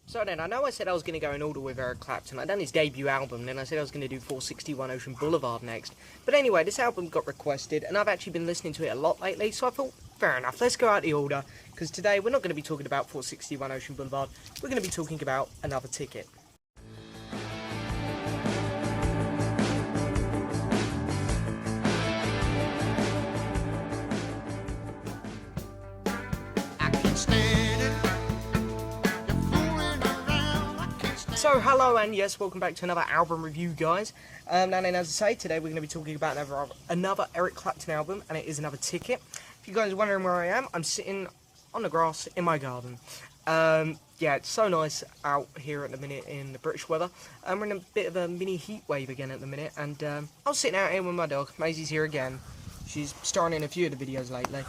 So then, I know I said I was going to go in order with Eric Clapton. I'd done his debut album, then I said I was going to do 461 Ocean Boulevard next. But anyway, this album got requested, and I've actually been listening to it a lot lately, so I thought, fair enough, let's go out the order, because today we're not going to be talking about 461 Ocean Boulevard, we're going to be talking about Another Ticket. So hello and yes, welcome back to another album review, guys. And as I say, today we're going to be talking about another Eric Clapton album, and it is Another Ticket. If you guys are wondering where I am, I'm sitting on the grass in my garden. Yeah, it's so nice out here at the minute in the British weather. We're in a bit of a mini heat wave again at the minute, and I was sitting out here with my dog. Maisie's here again. She's starring in a few of the videos lately.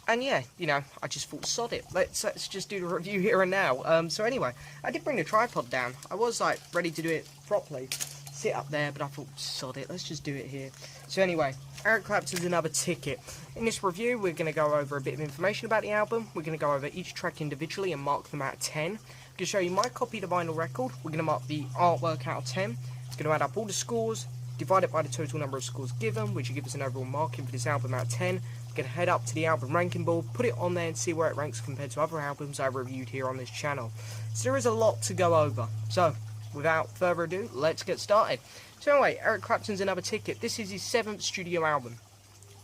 And yeah, you know, I just thought, sod it. Let's just do the review here and now. So anyway, I did bring the tripod down. I was like ready to do it properly, sit up there, but I thought, sod it. Let's just do it here. So anyway, Eric Clapton's Another Ticket. In this review, we're going to go over a bit of information about the album. We're going to go over each track individually and mark them out of 10. I'm going to show you my copy of the vinyl record. We're going to mark the artwork out of 10. It's going to add up all the scores, divide it by the total number of scores given, which will give us an overall marking for this album out of 10. We're going to head up to the album ranking board, put it on there and see where it ranks compared to other albums I've reviewed here on this channel. So there is a lot to go over. So, without further ado, let's get started. So anyway, Eric Clapton's Another Ticket. This is his 7th studio album,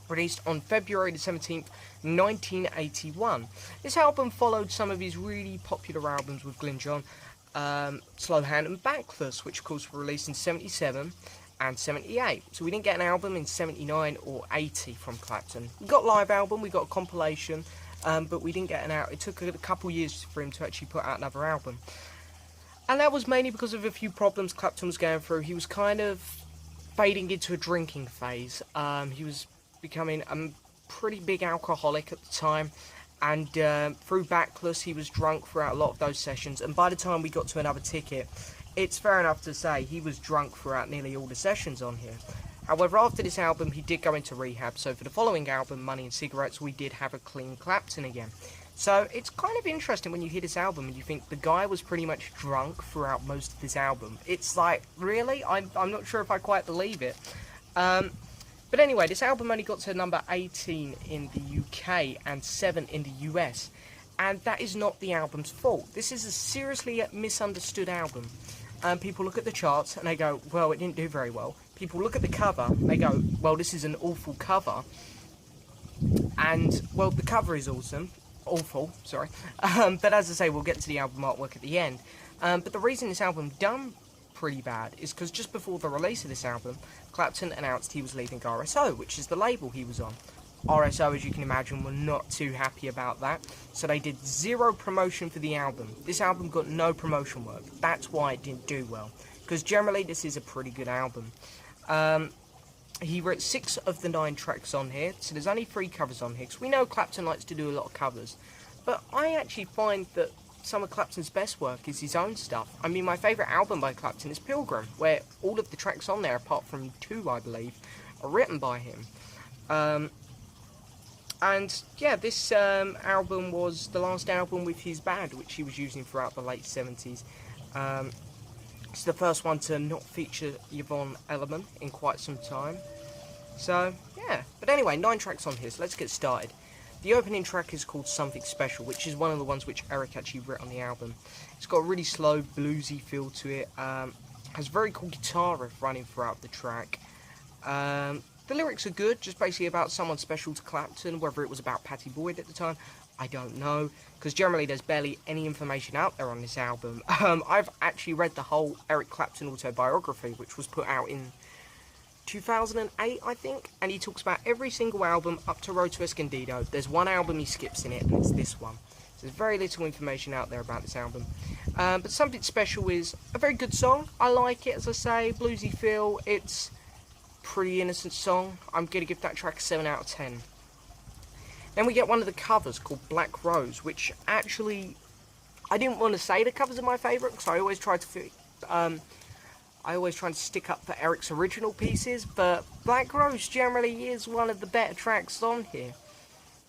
released on February the 17th, 1981. This album followed some of his really popular albums with Glyn John, Slow Hand and Backless, which of course were released in 77 and 78. So we didn't get an album in 79 or 80 from Clapton. We got a live album, we got a compilation, but we didn't get an out. It took a couple years for him to actually put out another album. And that was mainly because of a few problems Clapton was going through. He was kind of fading into a drinking phase. He was becoming a pretty big alcoholic at the time. And through Backless, he was drunk throughout a lot of those sessions. And by the time we got to Another Ticket, it's fair enough to say he was drunk throughout nearly all the sessions on here. However, after this album, he did go into rehab. So for the following album, Money and Cigarettes, we did have a clean Clapton again. So it's kind of interesting when you hear this album and you think the guy was pretty much drunk throughout most of this album. It's like, really? I'm not sure if I quite believe it. But anyway, this album only got to number 18 in the UK and 7 in the US. And that is not the album's fault. This is a seriously misunderstood album. People look at the charts and they go, well, it didn't do very well. People look at the cover and they go, well, this is an awful cover. And, well, the cover is awesome. Awful, sorry. But as I say, we'll get to the album artwork at the end. But the reason this album done pretty bad is because just before the release of this album, Clapton announced he was leaving RSO, which is the label he was on. RSO, as you can imagine, were not too happy about that, so they did zero promotion for the album. This album got no promotion work. That's why it didn't do well, because generally this is a pretty good album. He wrote 6 of the 9 tracks on here, so there's only 3 covers on here, because we know Clapton likes to do a lot of covers, but I actually find that some of Clapton's best work is his own stuff. I mean, my favourite album by Clapton is Pilgrim, where all of the tracks on there, apart from 2, I believe, are written by him. And yeah, this album was the last album with his band, which he was using throughout the late 70s. It's the first one to not feature Yvonne Elliman in quite some time. So, yeah. But anyway, 9 tracks on here, so let's get started. The opening track is called Something Special, which is one of the ones which Eric actually wrote on the album. It's got a really slow, bluesy feel to it. Has a very cool guitar riff running throughout the track. The lyrics are good, just basically about someone special to Clapton. Whether it was about Pattie Boyd at the time, I don't know, because generally there's barely any information out there on this album. I've actually read the whole Eric Clapton autobiography, which was put out in 2008, I think, and he talks about every single album up to Road to Escondido. There's one album he skips in it, and it's this one. So there's very little information out there about this album. But Something Special is a very good song. I like it, as I say, bluesy feel. It's pretty innocent song. I'm going to give that track a 7 out of 10. Then we get one of the covers called Black Rose, which actually, I didn't want to say the covers are my favourite, because I always try to stick up for Eric's original pieces, but Black Rose generally is one of the better tracks on here.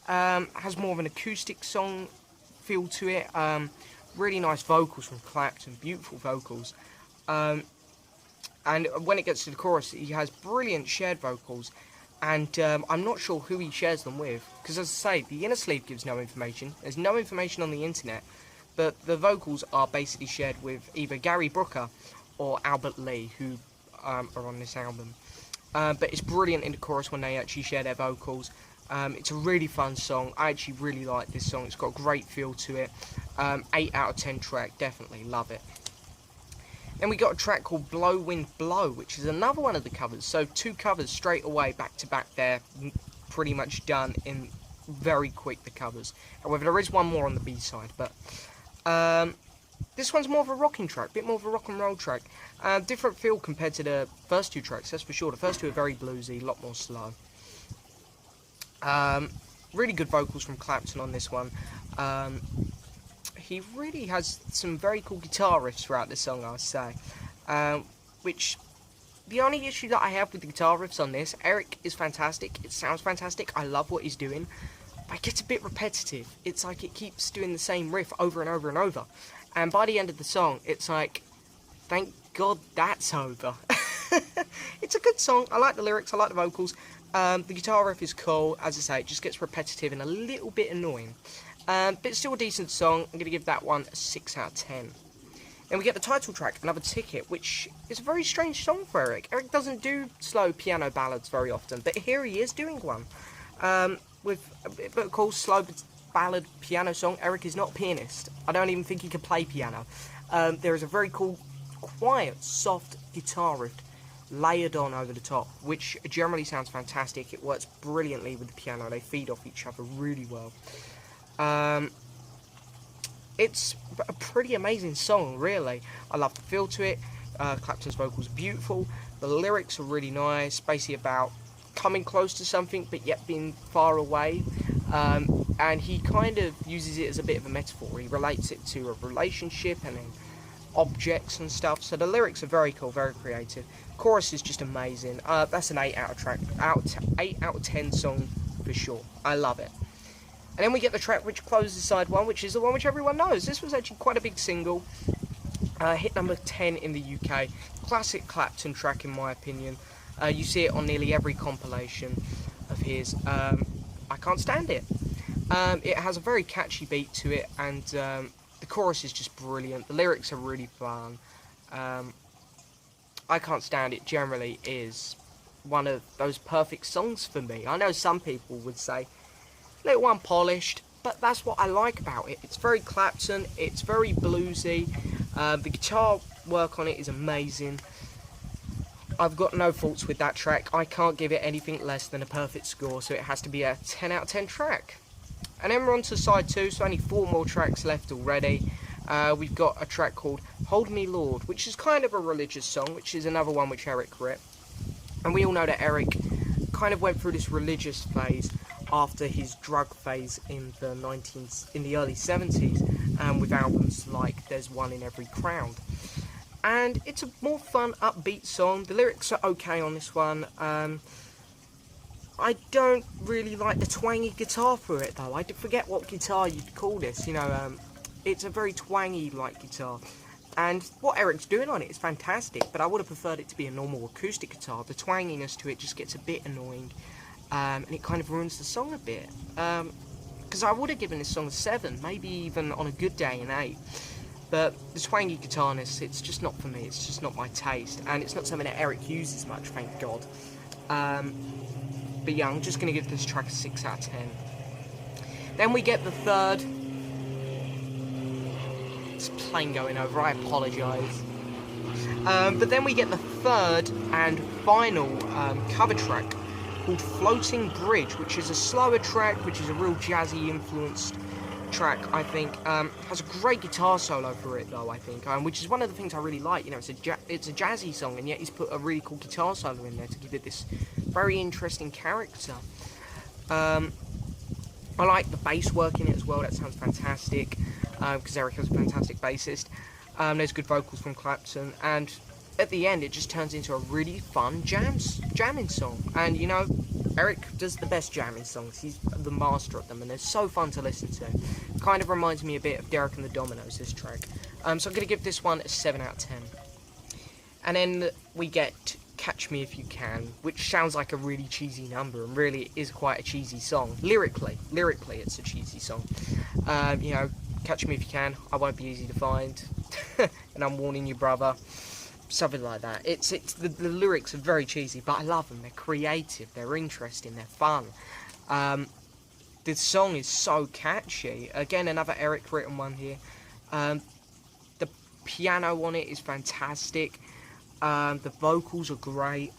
Has more of an acoustic song feel to it. Really nice vocals from Clapton, beautiful vocals. And when it gets to the chorus, he has brilliant shared vocals. And I'm not sure who he shares them with. Because as I say, the inner sleeve gives no information. There's no information on the internet. But the vocals are basically shared with either Gary Brooker or Albert Lee, who are on this album. But it's brilliant in the chorus when they actually share their vocals. It's a really fun song. I actually really like this song. It's got a great feel to it. 8 out of 10 track, definitely love it. Then we got a track called Blow Wind Blow, which is another one of the covers. So 2 covers straight away, back to back there, pretty much done in very quick, the covers. However, there is one more on the B-side, but this one's more of a rocking track, a bit more of a rock and roll track. Different feel compared to the first 2 tracks, that's for sure. The first 2 are very bluesy, a lot more slow. Really good vocals from Clapton on this one. He really has some very cool guitar riffs throughout the song, I would say. Which, the only issue that I have with the guitar riffs on this, Eric is fantastic, it sounds fantastic, I love what he's doing, but it gets a bit repetitive. It's like it keeps doing the same riff over and over and over. And by the end of the song, it's like, thank God that's over. It's a good song, I like the lyrics, I like the vocals. The guitar riff is cool, as I say, it just gets repetitive and a little bit annoying. But it's still a decent song. I'm going to give that one a 6 out of 10. Then we get the title track, Another Ticket, which is a very strange song for Eric. Eric doesn't do slow piano ballads very often, but here he is doing one. With a bit of a cool slow ballad piano song. Eric is not a pianist. I don't even think he can play piano. There is a very cool, quiet, soft guitar riff layered on over the top, which generally sounds fantastic. It works brilliantly with the piano. They feed off each other really well. It's a pretty amazing song, really. I love the feel to it. Clapton's vocals are beautiful. The lyrics are really nice, basically about coming close to something but yet being far away. And he kind of uses it as a bit of a metaphor. He relates it to a relationship and then objects and stuff. So the lyrics are very cool, very creative. Chorus is just amazing. That's an 8 out of 10 song for sure. I love it. And then we get the track which closes side 1, which is the one which everyone knows. This was actually quite a big single. Hit number 10 in the UK. Classic Clapton track in my opinion. You see it on nearly every compilation of his. I can't stand it. It has a very catchy beat to it, and the chorus is just brilliant. The lyrics are really fun. I Can't Stand It generally is one of those perfect songs for me. I know some people would say a little unpolished, but that's what I like about it. It's very Clapton, it's very bluesy, the guitar work on it is amazing. I've got no faults with that track. I can't give it anything less than a perfect score, so it has to be a 10 out of 10 track. And then we're on to side 2, so only 4 more tracks left already. We've got a track called Hold Me Lord, which is kind of a religious song, which is another one which Eric wrote. And we all know that Eric kind of went through this religious phase after his drug phase in the early 70s, with albums like There's One in Every Crowd. And it's a more fun, upbeat song. The lyrics are okay on this one. I don't really like the twangy guitar for it though. I forget what guitar you'd call this, you know, it's a very twangy like guitar. And what Eric's doing on it is fantastic, but I would have preferred it to be a normal acoustic guitar. The twanginess to it just gets a bit annoying, and it kind of ruins the song a bit. Because I would have given this song a 7, maybe even on a good day an 8. But the twangy guitarness, it's just not for me, it's just not my taste. And it's not something that Eric uses much, thank God. But yeah, I'm just going to give this track a 6 out of 10. Then we get the third. It's a plane going over, I apologise. But then we get the third and final cover track called Floating Bridge, which is a slower track, which is a real jazzy influenced track, I think. Has a great guitar solo for it though, I think, which is one of the things I really like. You know, it's a jazzy song, and yet he's put a really cool guitar solo in there to give it this very interesting character. I like the bass work in it as well, that sounds fantastic, because Eric is a fantastic bassist. There's good vocals from Clapton, and at the end it just turns into a really fun jamming song. And you know, Eric does the best jamming songs, he's the master of them, and they're so fun to listen to. Kind of reminds me a bit of Derek and the Dominoes, this track. So I'm going to give this one a 7 out of 10. And then we get Catch Me If You Can, which sounds like a really cheesy number, and really is quite a cheesy song. Lyrically, it's a cheesy song. You know, Catch Me If You Can, I won't be easy to find, and I'm warning you, brother. Something like that. The lyrics are very cheesy, but I love them. They're creative, they're interesting, they're fun. The song is so catchy. Again, another Eric written one here. The piano on it is fantastic. The vocals are great.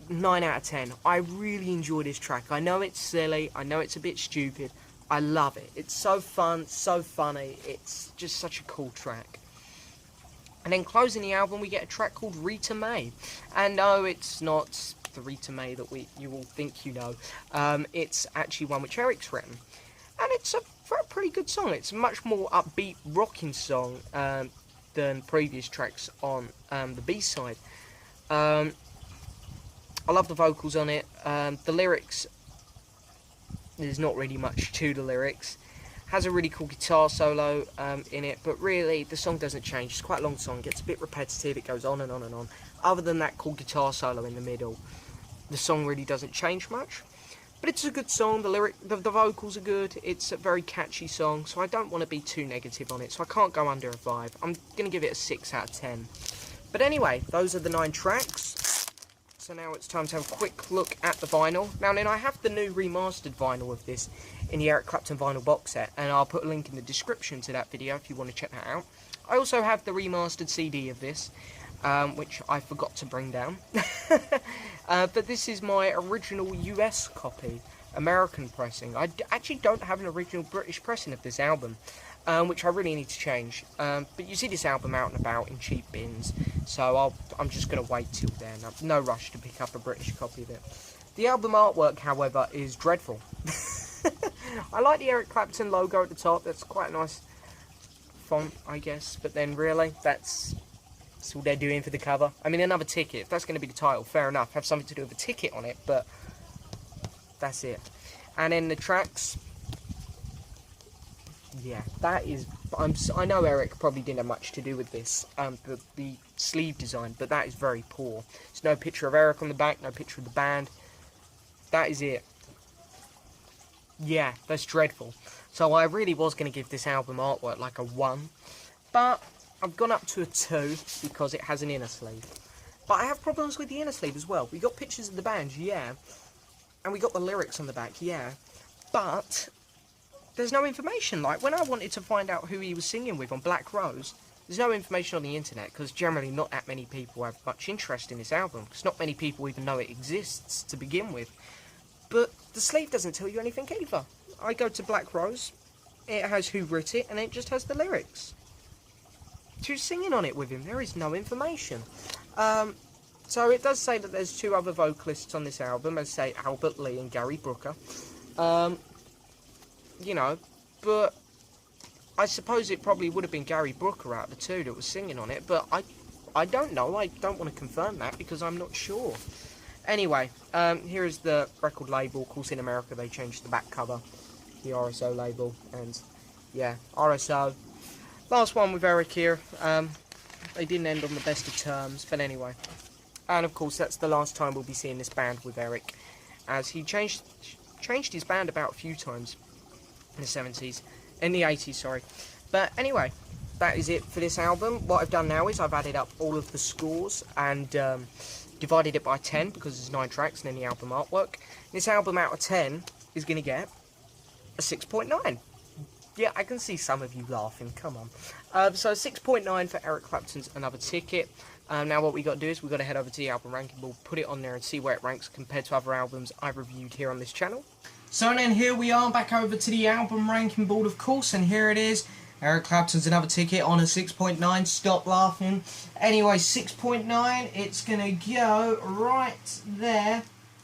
9 out of 10. I really enjoy this track. I know it's silly. I know it's a bit stupid. I love it. It's so fun, so funny. It's just such a cool track. And then closing the album, we get a track called Rita May. And no, it's not the Rita May that you all think you know. It's actually one which Eric's written. And it's a pretty good song. It's a much more upbeat, rocking song than previous tracks on the B-side. I love the vocals on it. The lyrics, there's not really much to the lyrics. Has a really cool guitar solo in it, but really the song doesn't change. It's quite a long song, gets a bit repetitive, it goes on and on and on. Other than that cool guitar solo in the middle, the song really doesn't change much. But it's a good song, the vocals are good, it's a very catchy song, so I don't want to be too negative on it, so I can't go under a 5. I'm going to give it a 6 out of 10. But anyway, those are the 9 tracks. So now it's time to have a quick look at the vinyl. Now then, I have the new remastered vinyl of this in the Eric Clapton vinyl box set, and I'll put a link in the description to that video if you want to check that out. I also have the remastered CD of this, which I forgot to bring down. But this is my original US copy, American pressing. I actually don't have an original British pressing of this album, which I really need to change. But you see this album out and about in cheap bins, so I'm just going to wait till then. No rush to pick up a British copy of it. The album artwork, however, is dreadful. I like the Eric Clapton logo at the top. That's quite a nice font, I guess. But then, really, that's all they're doing for the cover. I mean, another ticket. If that's going to be the title, fair enough. Have something to do with a ticket on it, but that's it. And then the tracks. Yeah, that is... I know Eric probably didn't have much to do with this, the sleeve design, but that is very poor. There's no picture of Eric on the back, no picture of the band. That is it. Yeah, that's dreadful. So I really was going to give this album artwork like a 1, but I've gone up to a 2 because it has an inner sleeve. But I have problems with the inner sleeve as well. We got pictures of the band, yeah, and we got the lyrics on the back, yeah, but there's no information. Like, when I wanted to find out who he was singing with on Black Rose, there's no information on the internet, because generally not that many people have much interest in this album, because not many people even know it exists to begin with. But the sleeve doesn't tell you anything either. I go to Black Rose, it has who wrote it, and it just has the lyrics. Who's singing on it with him? There is no information. So it does say that there's 2 other vocalists on this album, as say Albert Lee and Gary Brooker. You know, but I suppose it probably would have been Gary Brooker out of the 2 that was singing on it, but I don't know. I don't want to confirm that because I'm not sure. Anyway, here is the record label. Of course, in America they changed the back cover, the RSO label, and yeah, RSO. Last one with Eric here. They didn't end on the best of terms, but anyway. And of course, that's the last time we'll be seeing this band with Eric, as he changed his band about a few times in the 70s, in the 80s, sorry. But anyway, that is it for this album. What I've done now is I've added up all of the scores and divided it by 10 because there's 9 tracks and then the album artwork. This album out of 10 is going to get a 6.9. Yeah, I can see some of you laughing, come on. So 6.9 for Eric Clapton's Another Ticket. Now what we got to do is we've got to head over to the album ranking board, put it on there and see where it ranks compared to other albums I've reviewed here on this channel. So then here we are back over to the album ranking board, of course, and here it is. Eric Clapton's Another Ticket on a 6.9. Stop laughing. Anyway, 6.9, it's going to go right there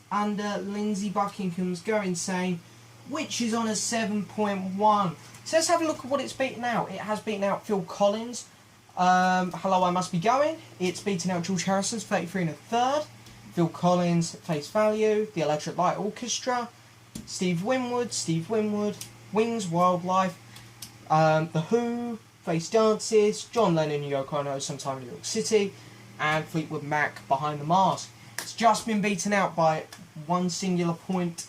under Lindsey Buckingham's Go Insane, which is on a 7.1. So let's have a look at what it's beaten out. It has beaten out Phil Collins' Hello I Must Be Going. It's beaten out George Harrison's 33 1/3. Phil Collins' Face Value, The Electric Light Orchestra, Steve Winwood, Wings, Wildlife, The Who, Face Dances, John Lennon and Yoko Ono, Sometime in New York City, and Fleetwood Mac, Behind the Mask. It's just been beaten out by one singular point,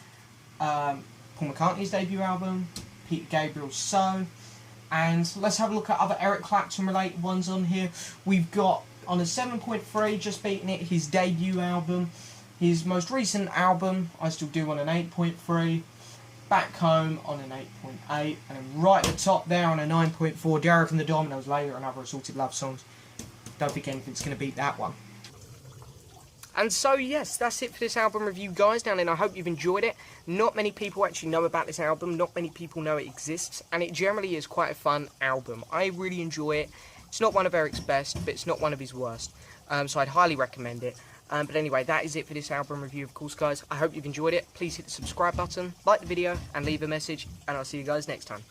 Paul McCartney's debut album, Peter Gabriel's So, and let's have a look at other Eric Clapton related ones on here. We've got, on a 7.3, just beating it, his debut album. His most recent album, I Still Do, on an 8.3. Back Home on an 8.8. And then right at the top there on a 9.4, Derek and the Dominoes Later and Other Assorted Love Songs. Don't think anything's going to beat that one. And so, yes, that's it for this album review, guys. Now then, I hope you've enjoyed it. Not many people actually know about this album. Not many people know it exists. And it generally is quite a fun album. I really enjoy it. It's not one of Eric's best, but it's not one of his worst. So I'd highly recommend it. But anyway, that is it for this album review, of course, guys. I hope you've enjoyed it. Please hit the subscribe button, like the video, and leave a message. And I'll see you guys next time.